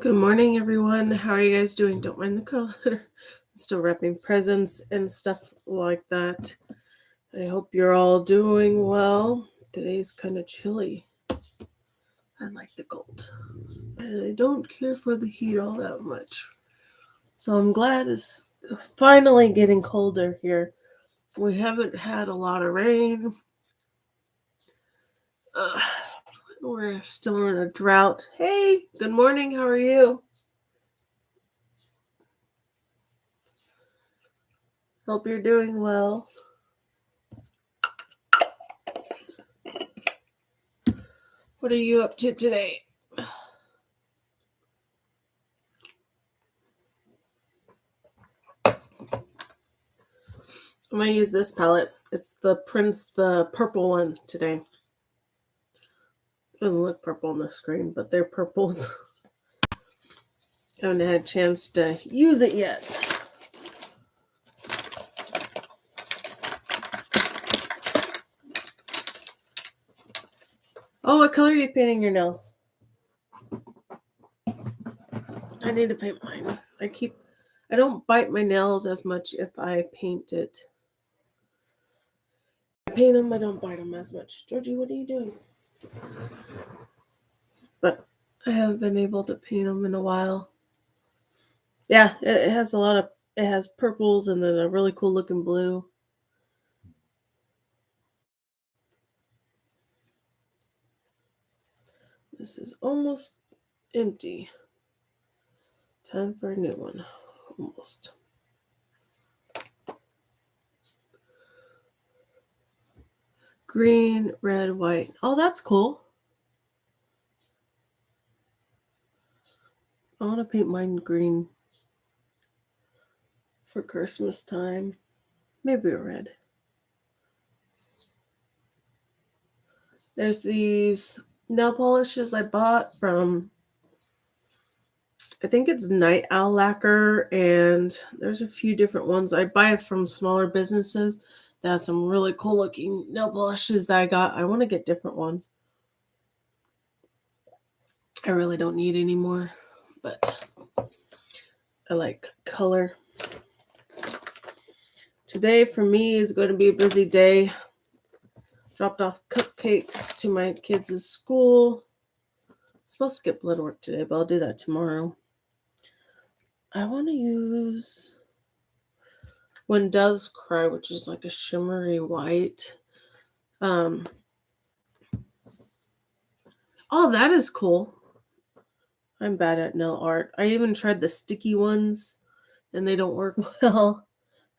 Good morning, everyone. How are you guys doing? Don't mind the color. I'm still wrapping presents and stuff like that. I hope you're all doing well. Today's kind of chilly. I like the cold. And I don't care for the heat all that much. So I'm glad it's finally getting colder here. We haven't had a lot of rain. Uh, we're still in a drought. Hey, good morning. How are you? Hope you're doing well. What are you up to today? I'm going to use this palette. It's the the purple one today. Doesn't look purple on the screen, but they're purples. Haven't had a chance to use it yet. Oh, what color are you painting your nails? I need to paint mine. I don't bite my nails as much if I paint it. I paint them, I don't bite them as much. Georgie, what are you doing? But I haven't been able to paint them in a while. Yeah, it has it has purples and then a really cool looking blue. This is almost empty. Time for a new one. Almost. Green, red, white. Oh, that's cool. I want to paint mine green for Christmas time. Maybe a red. There's these nail polishes I bought from, I think it's Night Owl Lacquer, and there's a few different ones. I buy it from smaller businesses that have some really cool looking nail polishes that I got. I want to get different ones. I really don't need any more, but I like color. Today for me is going to be a busy day. Dropped off cupcakes to my kids' school. I'm supposed to get blood work today, but I'll do that tomorrow. I want to use When Doves Cry, which is like a shimmery white. Oh, that is cool. I'm bad at nail art. I even tried the sticky ones, and they don't work well.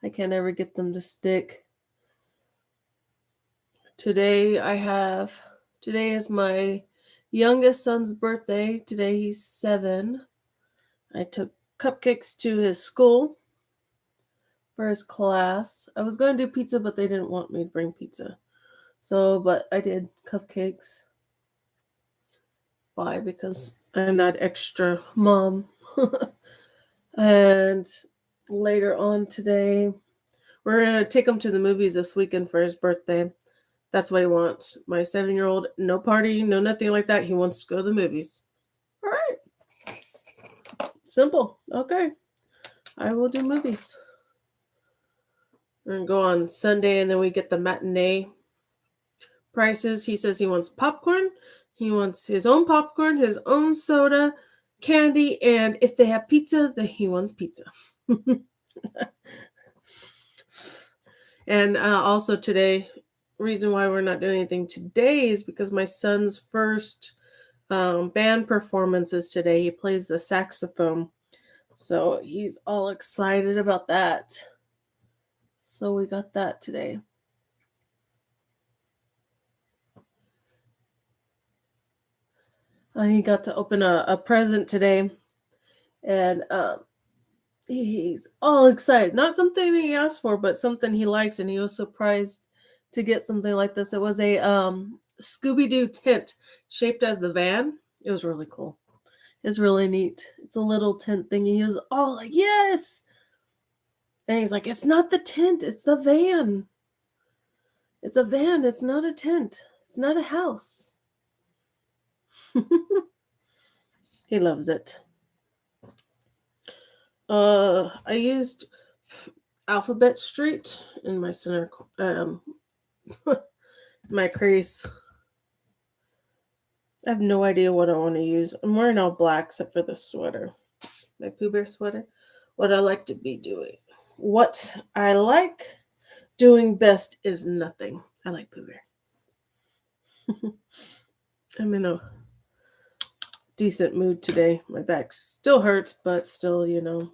I can't ever get them to stick. Today is my youngest son's birthday. Today he's 7. I took cupcakes to his school for his class. I was going to do pizza, but they didn't want me to bring pizza. But I did cupcakes. Why? Because I'm that extra mom. And later on today, we're going to take him to the movies this weekend for his birthday. That's what he wants. My 7-year-old, no party, no nothing like that. He wants to go to the movies. All right. Simple. Okay. I will do movies. We're going to go on Sunday, and then we get the matinee prices. He says he wants popcorn. He wants his own popcorn, his own soda, candy, and if they have pizza, then he wants pizza. And also today, reason why we're not doing anything today is because my son's first band performance is today. He plays the saxophone. So he's all excited about that. So we got that today. He got to open a present today. And he's all excited. Not something he asked for, but something he likes. And he was surprised to get something like this. It was a Scooby-Doo tent shaped as the van. It was really cool. It's really neat. It's a little tent thing. And he was all like, yes. And he's like, it's not the tent, it's the van. It's a van, it's not a tent. It's not a house. He loves it. I used Alphabet Street in my center, my crease. I have no idea what I want to use. I'm wearing all black except for the sweater, my Pooh Bear sweater. What I like to be doing. What I like doing best is nothing. I like Pooh Bear. I'm in a decent mood today. My back still hurts, but still,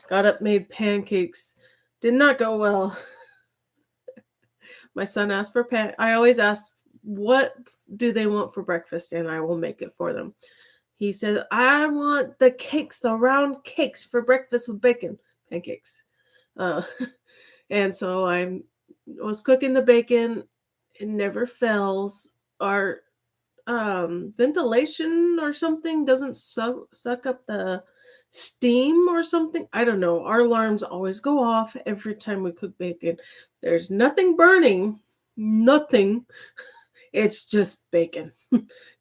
got up, made pancakes. Did not go well. My son asked for I always ask what do they want for breakfast, and I will make it for them. He said, I want the cakes, the round cakes for breakfast with bacon. Pancakes. Uh, and so I was cooking the bacon. It never fails. Our ventilation or something doesn't suck up the steam or something. I don't know. Our alarms always go off every time we cook bacon. There's nothing burning, nothing. It's just bacon,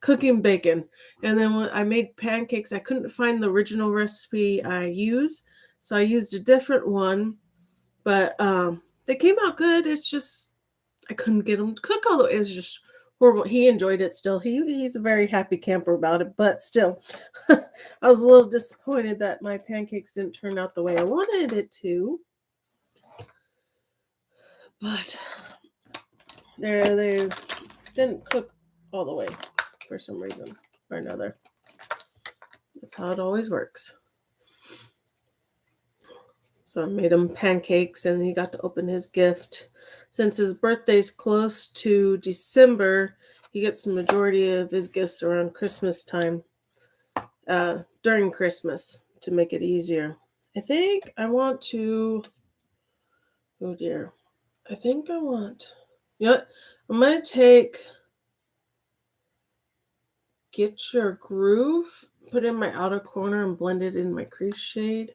cooking bacon. And then when I made pancakes, I couldn't find the original recipe I use, so I used a different one. But they came out good. It's just I couldn't get him to cook all the way. It was just horrible. He enjoyed it still. He's a very happy camper about it, but still, I was a little disappointed that my pancakes didn't turn out the way I wanted it to. But they didn't cook all the way for some reason or another. That's how it always works. So I made him pancakes, and he got to open his gift. Since his birthday's close to December, he gets the majority of his gifts around Christmas time, during Christmas, to make it easier. I think I want to, oh dear, I think I want, you know what? I'm going to take Get Your Groove, put it in my outer corner, and blend it in my crease shade.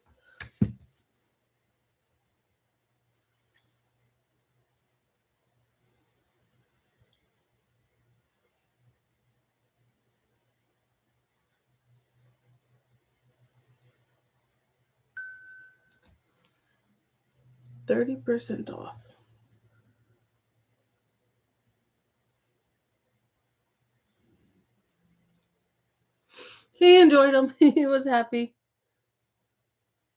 $30% off. He enjoyed them. He was happy.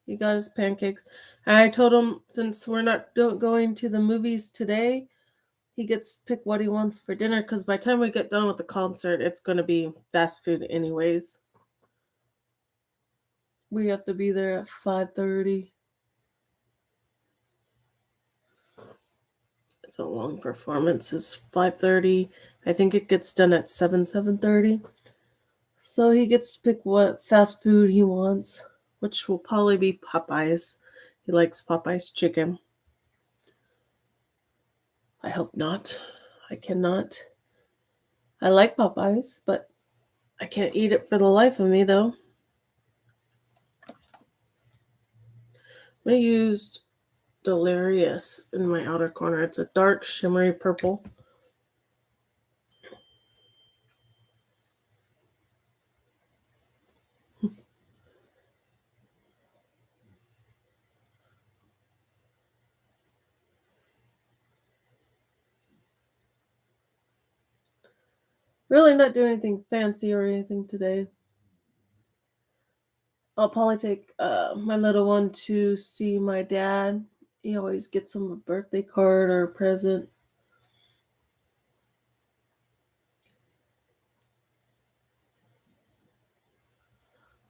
He got his pancakes. I told him since we're not going to the movies today, he gets to pick what he wants for dinner because by the time we get done with the concert, it's going to be fast food anyways. We have to be there at 5:30. It's a long performance. It's 5:30. I think it gets done at 7:30. So he gets to pick what fast food he wants, which will probably be Popeyes. He likes Popeyes chicken. I hope not. I cannot. I like Popeyes, but I can't eat it for the life of me, though. I used Delirious in my outer corner. It's a dark, shimmery purple. Really not doing anything fancy or anything today. I'll probably take my little one to see my dad. He always gets him a birthday card or a present.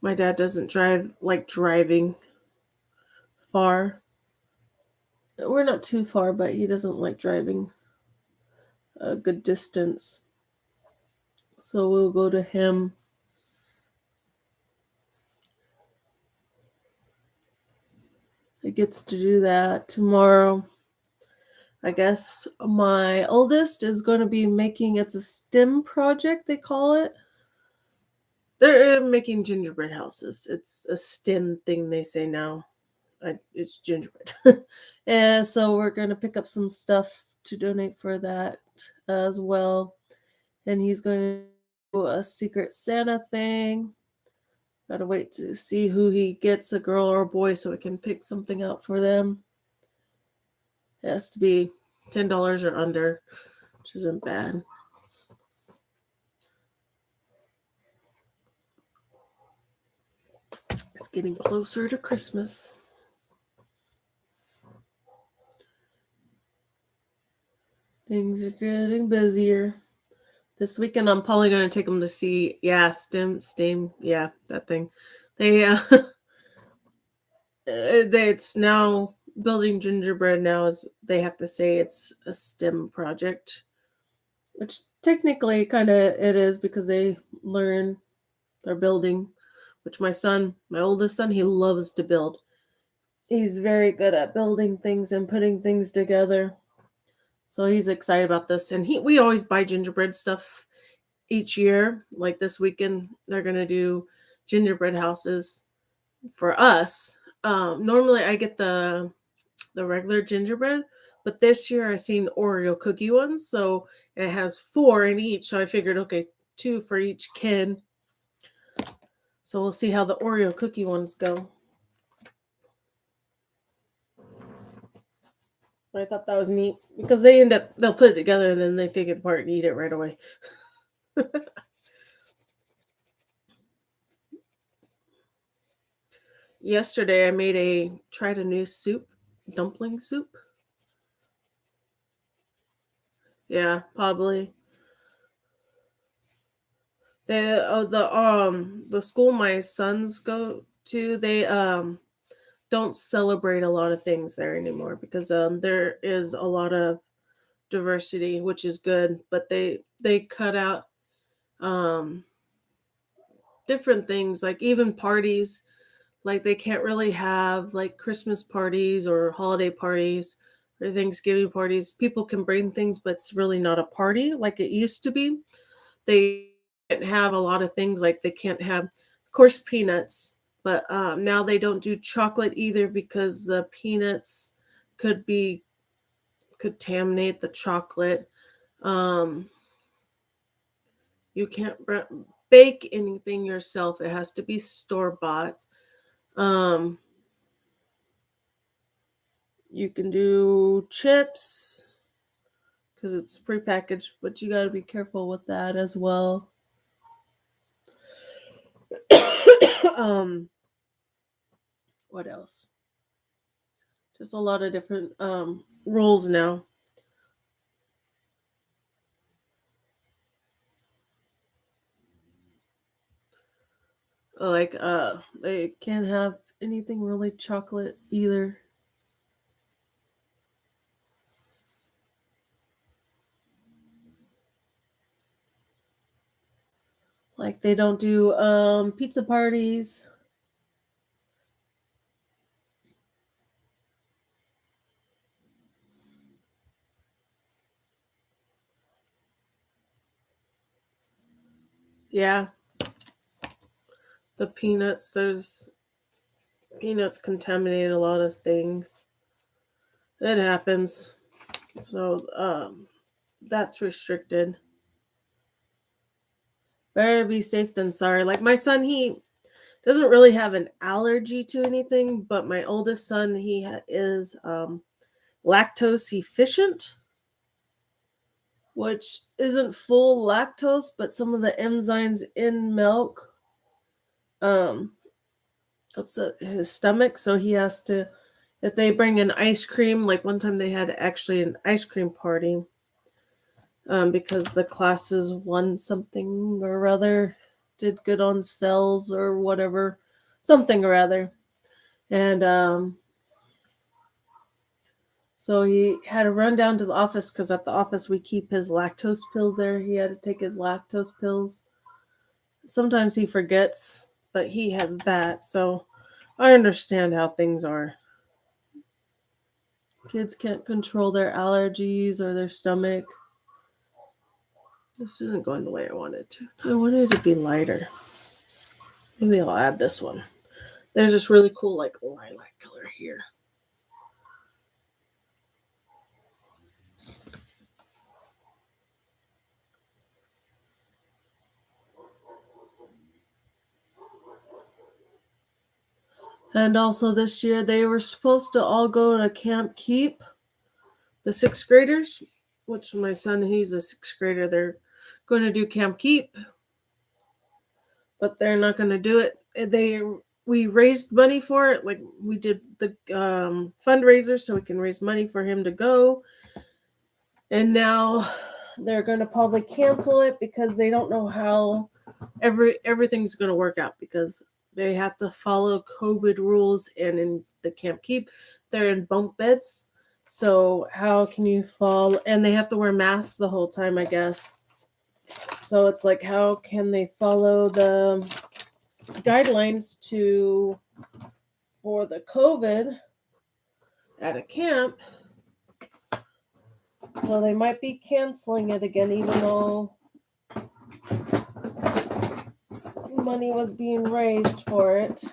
My dad doesn't like driving far. We're not too far, but he doesn't like driving a good distance. So we'll go to him. He gets to do that tomorrow. I guess my oldest is going to be it's a STEM project, they call it. They're making gingerbread houses. It's a STEM thing they say now. It's gingerbread. And so we're going to pick up some stuff to donate for that as well. And he's going to do a secret Santa thing. Gotta wait to see who he gets, a girl or a boy, so we can pick something out for them. It has to be $10 or under, which isn't bad. It's getting closer to Christmas. Things are getting busier. This weekend, I'm probably going to take them to see, Steam, yeah, that thing. They, it's now building gingerbread now is they have to say it's a STEM project, which technically kind of it is because they learn they're building, which my oldest son, he loves to build. He's very good at building things and putting things together. So he's excited about this, and he we always buy gingerbread stuff each year. Like this weekend, they're gonna do gingerbread houses for us. Normally, I get the regular gingerbread, but this year I seen Oreo cookie ones, so it has four in each. So I figured, okay, two for each kid. So we'll see how the Oreo cookie ones go. But I thought that was neat because they'll put it together and then they take it apart and eat it right away. Yesterday I tried a new soup, dumpling soup. Yeah, probably. The school my sons go to, they don't celebrate a lot of things there anymore because there is a lot of diversity, which is good, but they cut out um different things, like even parties. Like they can't really have like Christmas parties or holiday parties or Thanksgiving parties. People can bring things, but it's really not a party like it used to be. They can't have a lot of things, like they can't have, of course, peanuts, but now they don't do chocolate either because the peanuts could be contaminate the chocolate. Um, you can't bake anything yourself. It has to be store bought. Um, you can do chips because it's prepackaged, but you got to be careful with that as well. um, what else? Just a lot of different rules now. Like they can't have anything really chocolate either. Like they don't do pizza parties. Yeah, the peanuts. There's peanuts contaminate a lot of things. It happens. So that's restricted. Better be safe than sorry. Like my son, he doesn't really have an allergy to anything, but my oldest son, is lactose efficient, which isn't full lactose, but some of the enzymes in milk um, upset his stomach. So he has to, if they bring an ice cream, like one time they had actually an ice cream party because the classes won something or other, did good on cells or whatever, something or other. And so he had to run down to the office because at the office we keep his lactose pills there. He had to take his lactose pills. Sometimes he forgets, but he has that. So I understand how things are. Kids can't control their allergies or their stomach. This isn't going the way I wanted to. I wanted it to be lighter. Maybe I'll add this one. There's this really cool, like, lilac color here. And also this year they were supposed to all go to Camp Keep, the sixth graders, which my son, he's a sixth grader. They're going to do Camp Keep, but they're not going to do it. We raised money for it, like we did the fundraiser so we can raise money for him to go, and now they're going to probably cancel it because they don't know how everything's going to work out, because they have to follow COVID rules, and in the Camp Keep they're in bunk beds, so how can you fall, and they have to wear masks the whole time, I guess. So it's like, how can they follow the guidelines to for the COVID at a camp? So they might be canceling it again, even though money was being raised for it.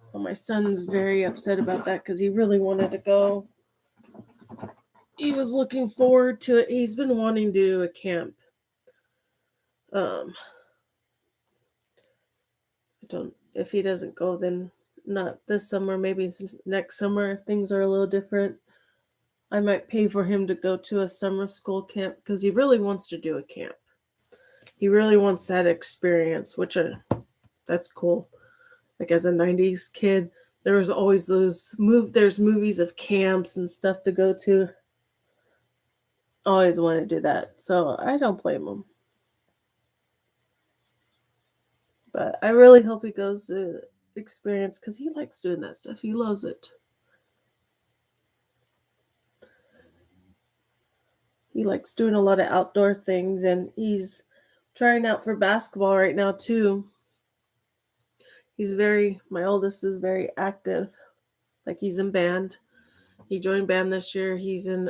So my son's very upset about that because he really wanted to go. He was looking forward to it. He's been wanting to do a camp. I don't. If he doesn't go, then not this summer. Maybe next summer, if things are a little different, I might pay for him to go to a summer school camp because he really wants to do a camp. He really wants that experience, which that's cool. Like as a '90s kid, there was always there's movies of camps and stuff to go to. Always want to do that, so I don't blame him. But I really hope he goes to experience, because he likes doing that stuff. He loves it. He likes doing a lot of outdoor things, and he's trying out for basketball right now too. My oldest is very active. Like he's in band. He joined band this year. He's in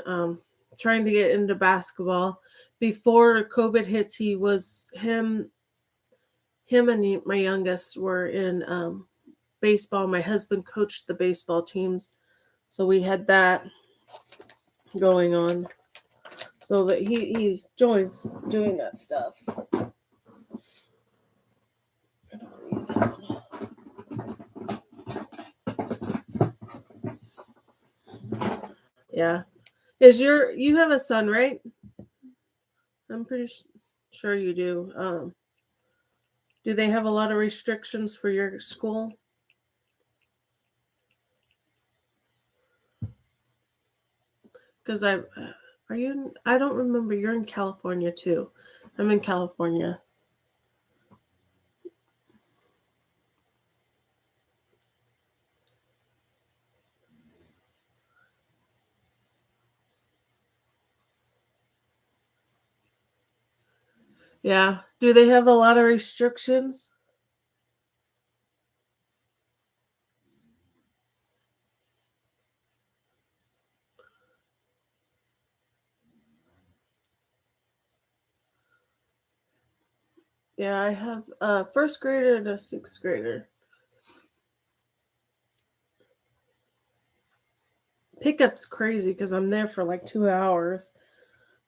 trying to get into basketball. Before COVID hits, him and my youngest were in baseball. My husband coached the baseball teams, so we had that going on. So that he enjoys doing that stuff. I don't want to use that one. Yeah. You have a son, right? I'm pretty sure you do. Do they have a lot of restrictions for your school? Because are you? I don't remember. You're in California too. I'm in California. Yeah. Do they have a lot of restrictions? Yeah, I have a first grader and a sixth grader. Pickup's crazy because I'm there for like 2 hours.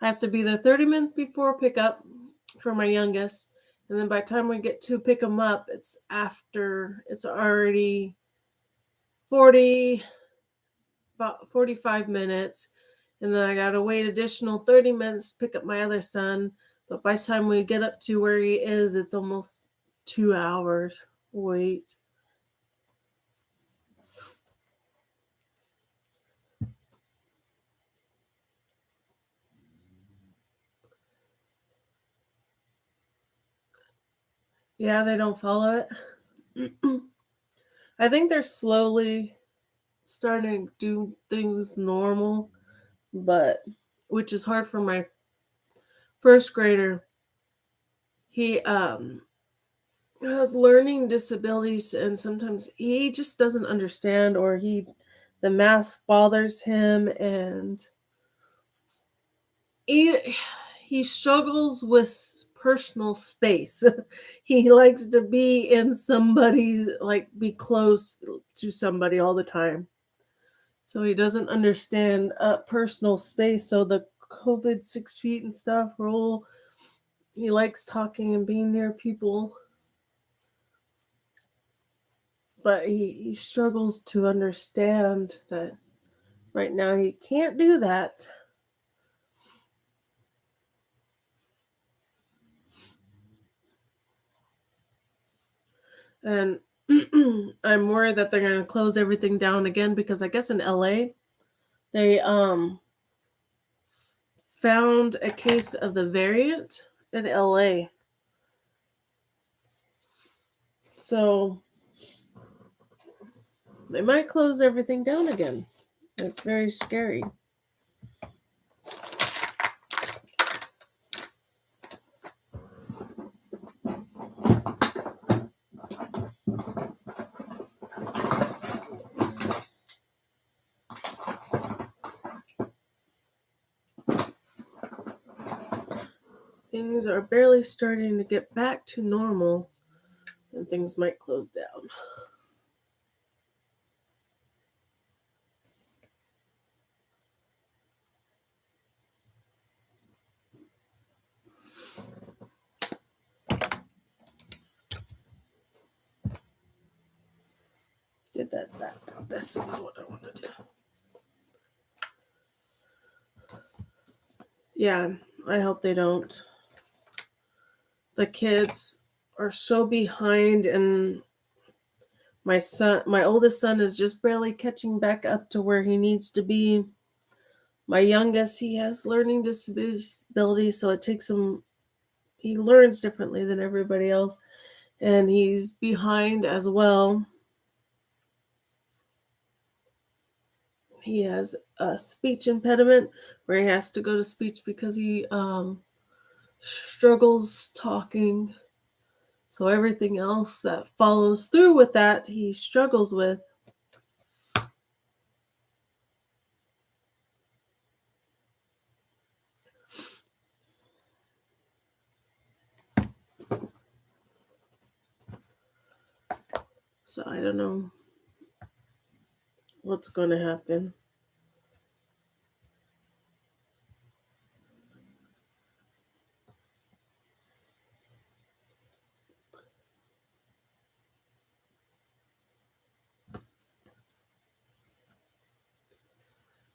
I have to be there 30 minutes before pickup for my youngest. And then by the time we get to pick them up, it's already 40, about 45 minutes. And then I got to wait additional 30 minutes to pick up my other son. But by the time we get up to where he is, it's almost 2 hours wait. Yeah, they don't follow it. I think they're slowly starting to do things normal, but which is hard for my first grader. He has learning disabilities, and sometimes he just doesn't understand, or the mask bothers him, and he he struggles with personal space. He likes to be in somebody, like be close to somebody all the time. So he doesn't understand personal space. So the COVID 6 feet and stuff rule, he likes talking and being near people. but he struggles to understand that right now he can't do that. And I'm worried that they're going to close everything down again because I guess in LA they found a case of the variant in LA. So they might close everything down again. It's very scary. Things are barely starting to get back to normal, and things might close down. Did that. This is what I want to do. Yeah, I hope they don't. The kids are so behind, and my oldest son is just barely catching back up to where he needs to be. My youngest, he has learning disabilities, so it takes him, he learns differently than everybody else, and he's behind as well. He has a speech impediment where he has to go to speech because he struggles talking. So everything else that follows through with that, he struggles with. So I don't know what's going to happen.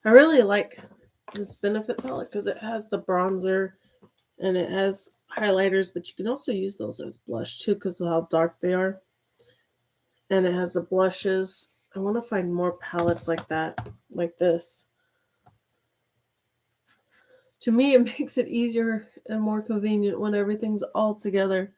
I really like this Benefit palette because it has the bronzer and it has highlighters, but you can also use those as blush too because of how dark they are. And it has the blushes. I want to find more palettes like that, like this. To me, it makes it easier and more convenient when everything's all together.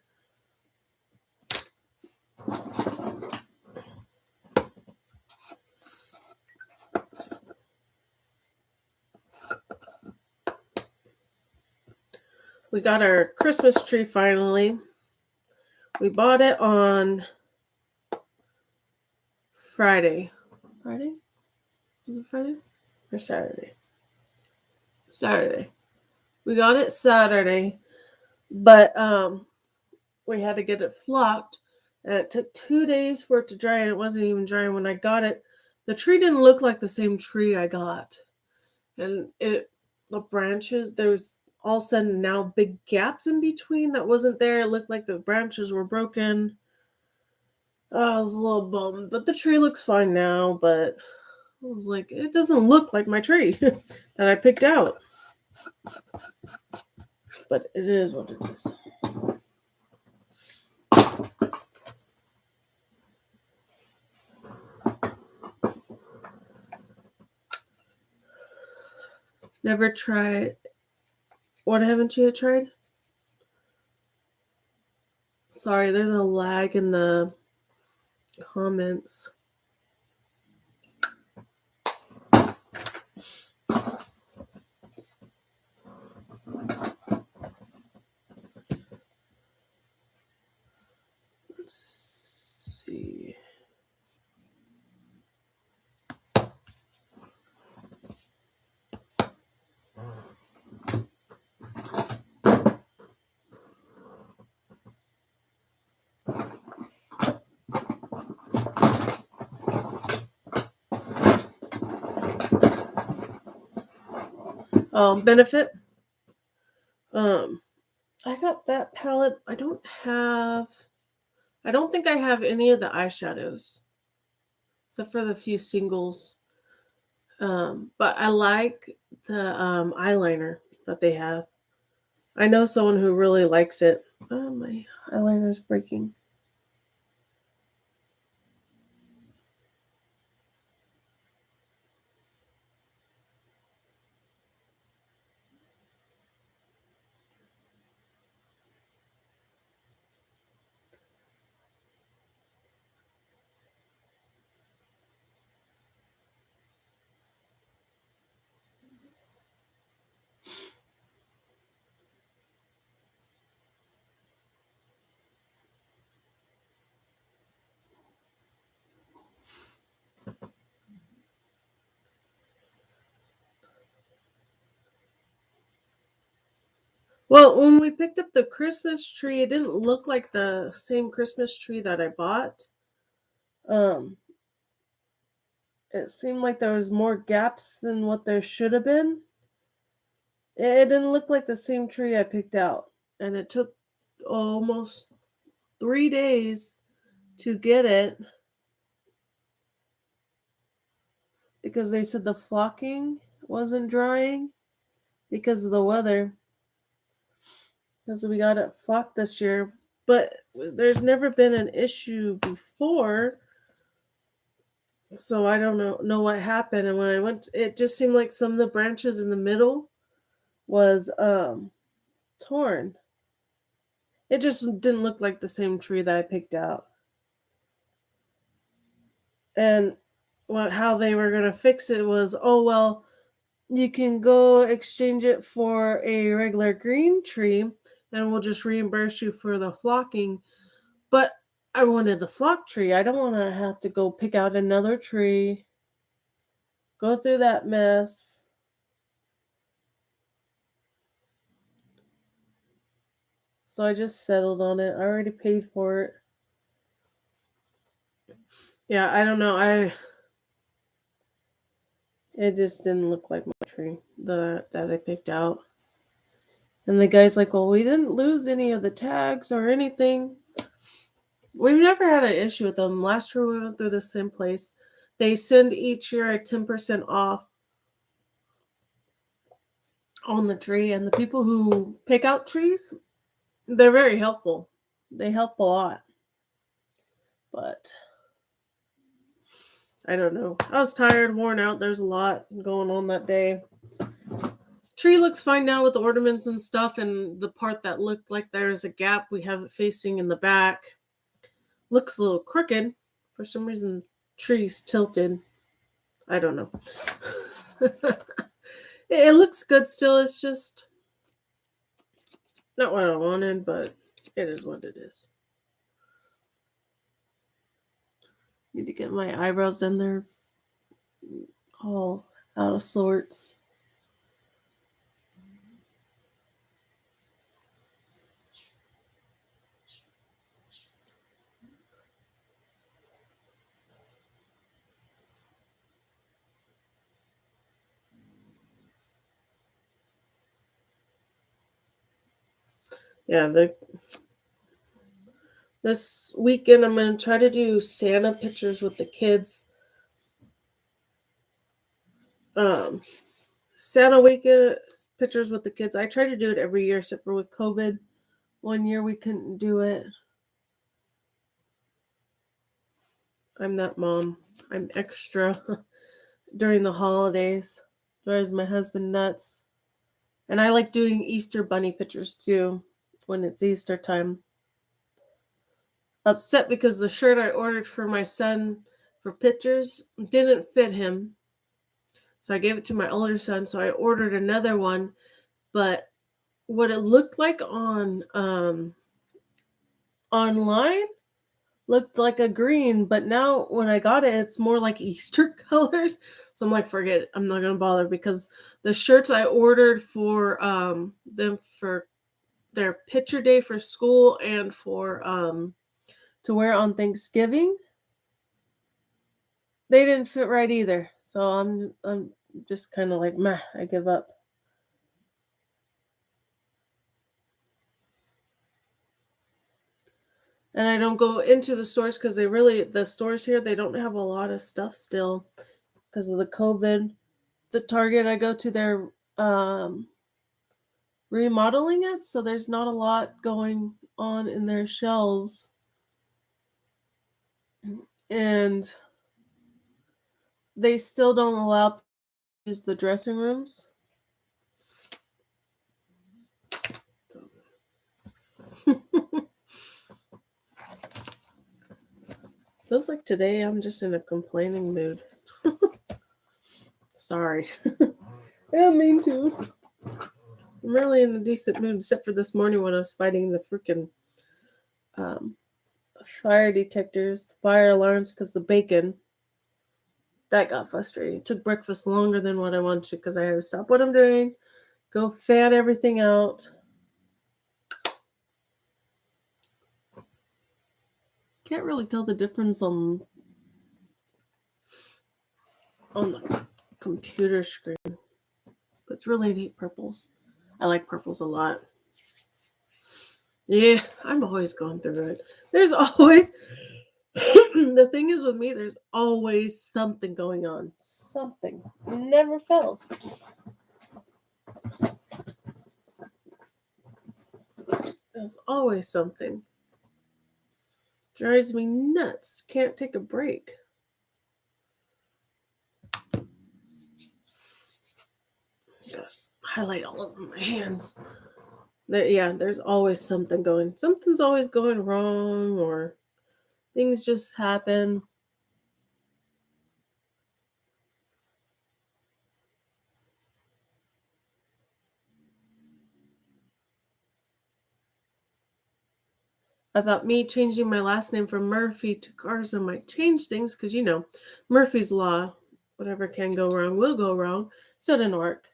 We got our Christmas tree finally. We bought it on Friday. Friday? Was it Friday? Or Saturday? Saturday. We got it Saturday, but we had to get it flocked. And it took 2 days for it to dry, and it wasn't even dry when I got it. The tree didn't look like the same tree I got. And the branches, there was all of a sudden now big gaps in between that wasn't there. It looked like the branches were broken. Oh, I was a little bummed, but the tree looks fine now. But I was like, it doesn't look like my tree that I picked out. But it is what it is. Never tried. What haven't you tried? Sorry, there's a lag in the comments. Let's see. Benefit. I got that palette. I don't think I have any of the eyeshadows. except for the few singles. But I like the eyeliner that they have. I know someone who really likes it. Oh, my eyeliner's breaking. Well, when we picked up the Christmas tree, it didn't look like the same Christmas tree that I bought. Um, it seemed like there was more gaps than what there should have been. It didn't look like the same tree I picked out, and it took almost 3 days to get it because they said the flocking wasn't drying because of the weather. Because we got it flocked this year, but there's never been an issue before, so I don't know what happened. And when I went, it just seemed like some of the branches in the middle was torn. It just didn't look like the same tree that I picked out. And how they were gonna fix it was, oh well, you can go exchange it for a regular green tree, and we'll just reimburse you for the flocking. But I wanted the flock tree. I don't want to have to go pick out another tree, go through that mess. So I just settled on it. I already paid for it. Yeah, I don't know. It just didn't look like my tree that I picked out. And the guy's like, "Well, we didn't lose any of the tags or anything." We've never had an issue with them. Last year we went through the same place. They send each year a 10% off on the tree, and the people who pick out trees, they're very helpful. They help a lot. But I don't know. I was tired, worn out. There's a lot going on that day. Tree looks fine now with the ornaments and stuff, and the part that looked like there's a gap, we have it facing in the back. Looks a little crooked. For some reason, tree's tilted. I don't know. It looks good still. It's just not what I wanted, but it is what it is. Need to get my eyebrows done. They're all out of sorts. Yeah, this weekend I'm gonna try to do Santa pictures with the kids. Um, Santa weekend pictures with the kids. I try to do it every year, except for with COVID. One year we couldn't do it. I'm that mom. I'm extra during the holidays. Drives my husband nuts. And I like doing Easter bunny pictures too when it's Easter time. Upset because the shirt I ordered for my son for pictures didn't fit him. So I gave it to my older son. So I ordered another one. But what it looked like on online looked like a green, but now when I got it, it's more like Easter colors. So I'm like, forget it. I'm not gonna bother because the shirts I ordered for them for their picture day for school and for to wear on Thanksgiving, they didn't fit right either. So I'm just kind of like, meh, I give up. And I don't go into the stores because the stores here, they don't have a lot of stuff still because of the COVID. The Target I go to, they're um, remodeling it, so there's not a lot going on in their shelves. And they still don't allow people to use the dressing rooms. Feels like today I'm just in a complaining mood. Sorry. I don't mean to. I'm really in a decent mood, except for this morning when I was fighting the freaking um, fire detectors, fire alarms, because the bacon. That got frustrating. It took breakfast longer than what I wanted to because I had to stop what I'm doing, go fan everything out. Can't really tell the difference on the computer screen, but it's really neat purples. I like purples a lot. Yeah, I'm always going through it. There's always the thing is with me, there's always something going on. Something never fails. There's always something. Drives me nuts. Can't take a break. Gotta highlight all over my hands. There's always something going. Something's always going wrong, or things just happen. I thought me changing my last name from Murphy to Garza might change things because, Murphy's Law. Whatever can go wrong will go wrong. So it didn't work.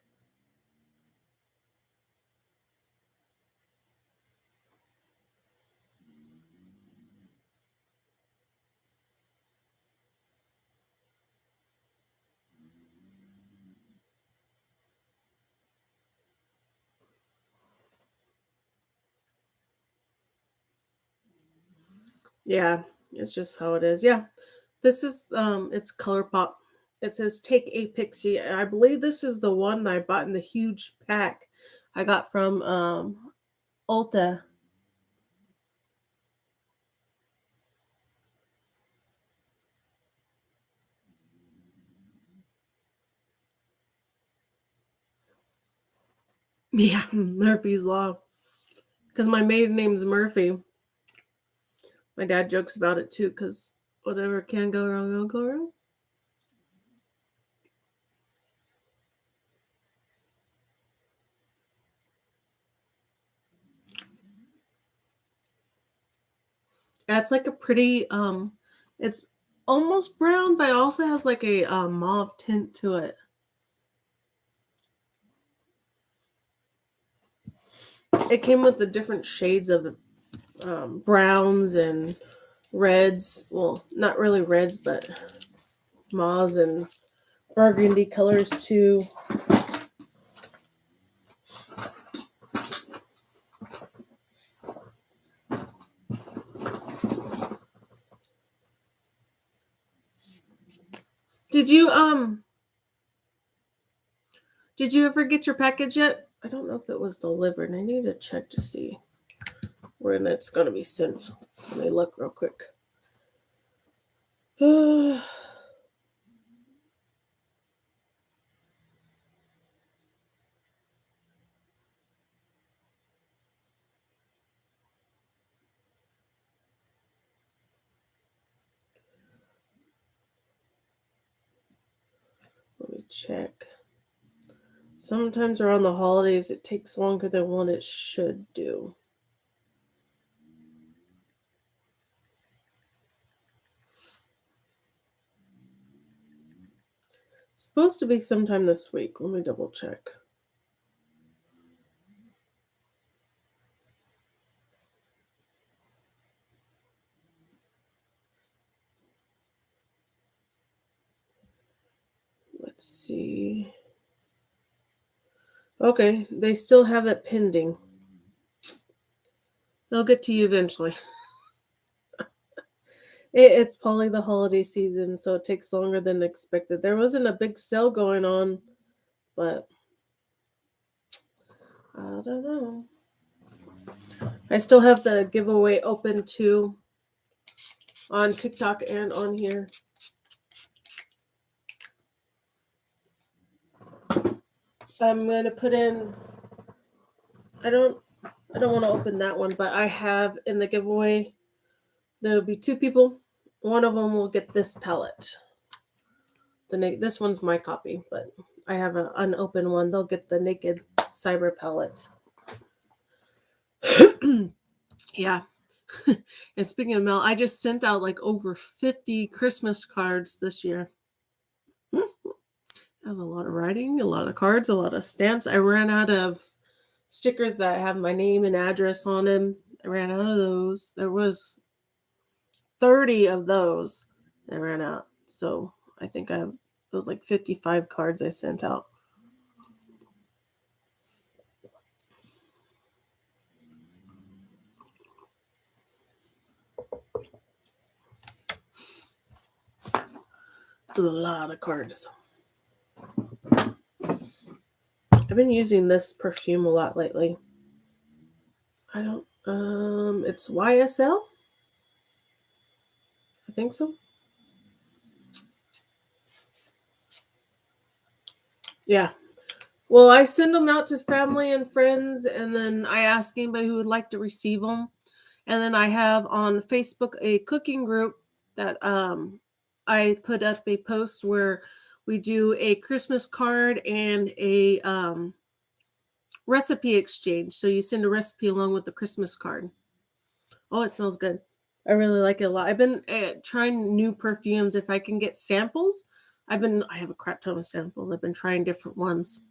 Yeah, it's just how it is. Yeah, this is it's ColourPop. It says take a pixie. I believe this is the one that I bought in the huge pack I got from Ulta. Yeah, Murphy's Law. Because my maiden name's Murphy. My dad jokes about it too, because whatever can go wrong, will go wrong. Yeah, it's like a pretty it's almost brown, but it also has like a mauve tint to it. It came with the different shades of browns and reds. Well, not really reds, but mauves and burgundy colors too. Did you did you ever get your package yet? I don't know if it was delivered. I need to check to see when it's going to be sent. Let me look real quick. Let me check. Sometimes around the holidays it takes longer than what it should do. It's supposed to be sometime this week. Let me double check. Let's see. Okay, they still have it pending. They'll get to you eventually. It's probably the holiday season, so it takes longer than expected. There wasn't a big sale going on, but I don't know. I still have the giveaway open too on TikTok and on here. I'm gonna put in. I don't. I don't want to open that one, but I have in the giveaway. There will be two people. One of them will get this palette. This one's my copy, but I have an unopened one. They'll get the Naked Cyber palette. Yeah. And speaking of mail, I just sent out like over 50 Christmas cards this year. That was a lot of writing, a lot of cards, a lot of stamps. I ran out of stickers that have my name and address on them. I ran out of those. There was 30 of those. And I ran out. So I think it was like 55 cards I sent out. It was a lot of cards. I've been using this perfume a lot lately. It's YSL. I think so. Yeah. Well, I send them out to family and friends, and then I ask anybody who would like to receive them. And then I have on Facebook a cooking group that I put up a post where we do a Christmas card and a recipe exchange. So you send a recipe along with the Christmas card. Oh, it smells good. I really like it a lot. I've been trying new perfumes. If I can get samples, I have a crap ton of samples. I've been trying different ones.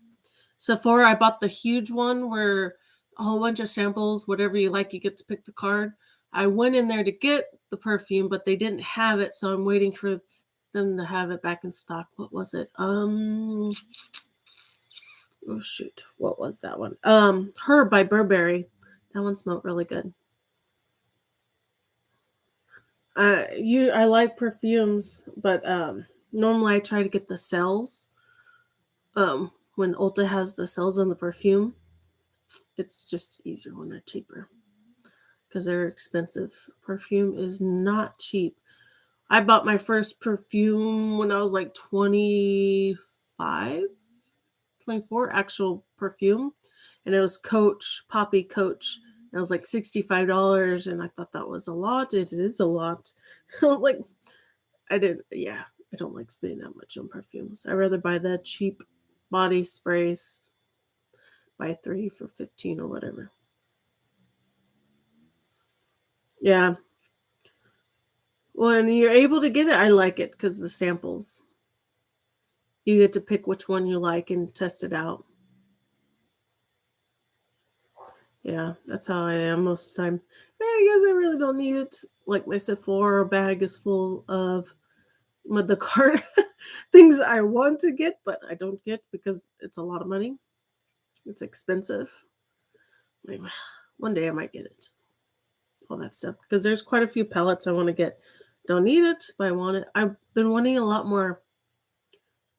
Sephora, I bought the huge one where a whole bunch of samples, whatever you like, you get to pick the card. I went in there to get the perfume, but they didn't have it, so I'm waiting for them to have it back in stock. What was it? Oh shoot, what was that one? Her by Burberry. That one smelled really good. I like perfumes, but normally I try to get the cells. When Ulta has the cells on the perfume, it's just easier when they're cheaper because they're expensive. Perfume is not cheap. I bought my first perfume when I was like 25, 24, actual perfume, and it was Coach, Poppy Coach. And it was like $65, and I thought that was a lot. It is a lot. I was like, I don't like spending that much on perfumes. I'd rather buy the cheap body sprays, buy 3 for 15 or whatever. Yeah. When you're able to get it, I like it because the samples. You get to pick which one you like and test it out. Yeah, that's how I am most of the time. I guess I really don't need it. Like my Sephora bag is full of the card things I want to get, but I don't get because it's a lot of money. It's expensive. Maybe one day I might get it. All that stuff because there's quite a few palettes I want to get. Don't need it, but I want it. I've been wanting a lot more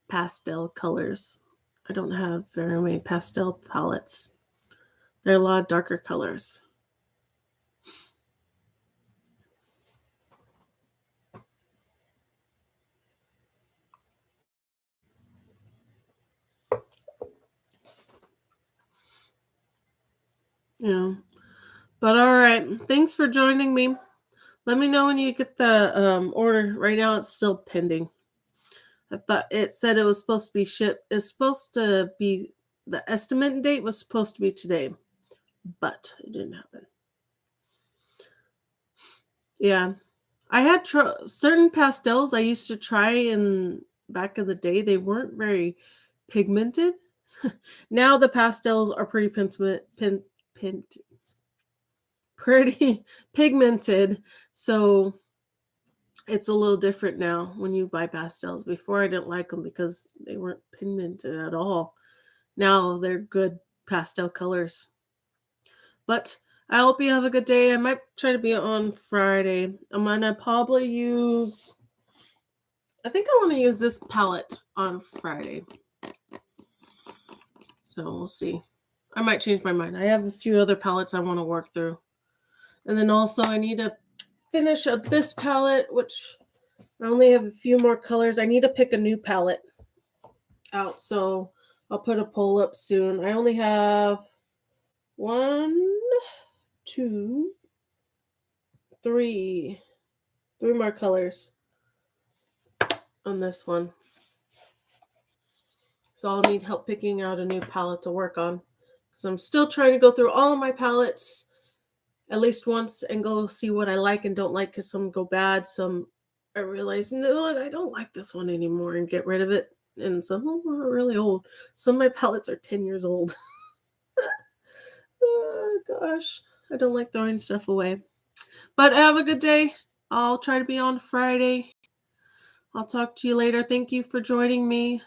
pastel colors. I don't have very many pastel palettes. There are a lot of darker colors. Yeah. But all right. Thanks for joining me. Let me know when you get the order. Right now it's still pending. I thought it said it was supposed to be shipped. It's supposed to be the estimate date was supposed to be today, but it didn't happen. Yeah. I had certain pastels I used to try in back in the day. They weren't very pigmented. Now the pastels are pretty pretty pigmented. So it's a little different now when you buy pastels. Before I didn't like them because they weren't pigmented at all. Now they're good pastel colors. But I hope you have a good day. I might try to be on Friday. I'm gonna probably use. I think I want to use this palette on Friday. So we'll see. I might change my mind. I have a few other palettes I want to work through. And then also I need to finish up this palette, which I only have a few more colors. I need to pick a new palette out. So I'll put a poll up soon. I only have 1, 2, 3 more colors on this one. So I'll need help picking out a new palette to work on. Because I'm still trying to go through all of my palettes at least once and go see what I like and don't like, because some go bad, some I realize, no, I don't like this one anymore, and get rid of it. And some of them are really old. Some of my palettes are 10 years old. Oh, gosh. I don't like throwing stuff away. But have a good day. I'll try to be on Friday. I'll talk to you later. Thank you for joining me.